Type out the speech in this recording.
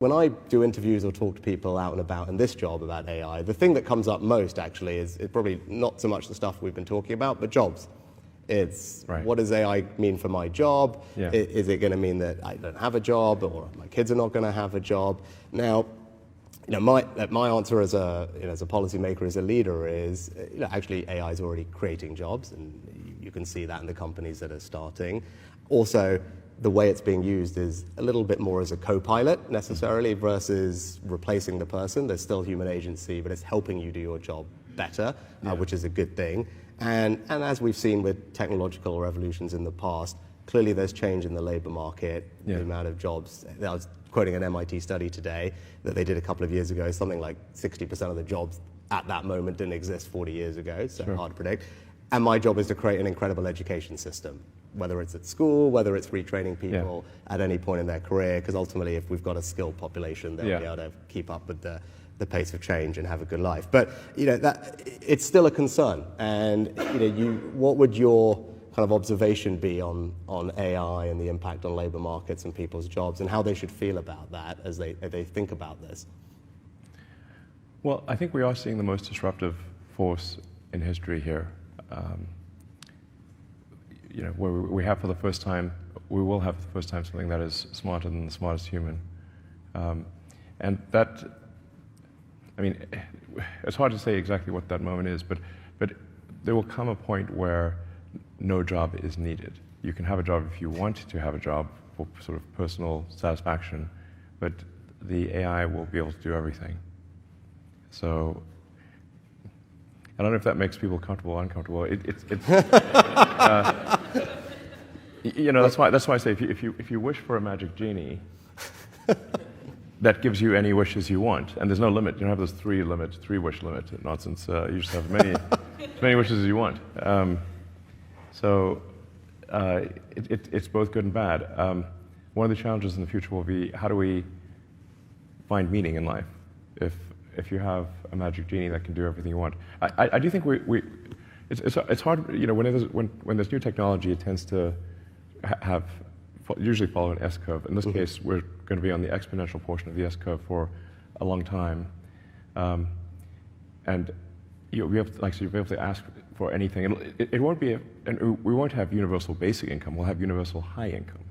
When I do interviews or talk to people out and about in this job about AI, the thing that comes up most actually is probably not so much the stuff we've been talking about, but jobs. It's what does AI mean for my job? Yeah. Is it going to mean that I don't have a job, or my kids are not going to have a job? Now, my answer as a policymaker, as a leader, is actually AI is already creating jobs, and you can see that in the companies that are starting. Also, the way it's being used is a little bit more as a co-pilot necessarily versus replacing the person. There's still human agency, but it's helping you do your job better, which is a good thing. And as we've seen with technological revolutions in the past, clearly there's change in the labor market, the amount of jobs. I was quoting an MIT study today that they did a couple of years ago. Something like 60% of the jobs at that moment didn't exist 40 years ago, so hard to predict. And my job is to create an incredible education system, whether it's at school, whether it's retraining people at any point in their career, because ultimately if we've got a skilled population, they'll be able to keep up with the pace of change and have a good life. But that it's still a concern. And what would your kind of observation be on AI and the impact on labor markets and people's jobs, and how they should feel about that as they think about this? Well, I think we are seeing the most disruptive force in history here. Where we have for the first time, we will have for the first time something that is smarter than the smartest human. And that, it's hard to say exactly what that moment is, but there will come a point where no job is needed. You can have a job if you want to have a job for sort of personal satisfaction, but the AI will be able to do everything. So I don't know if that makes people comfortable or uncomfortable. That's why I say if you wish for a magic genie, that gives you any wishes you want, and there's no limit. You don't have those three wish limit nonsense. You just have as many wishes as you want. It's both good and bad. One of the challenges in the future will be, how do we find meaning in life if you have a magic genie that can do everything you want? I do think it's hard. When there's new technology, it tends to usually follow an S-curve. In this case, we're going to be on the exponential portion of the S-curve for a long time, and you'll be able to ask for anything. It won't be, and we won't have universal basic income. We'll have universal high income.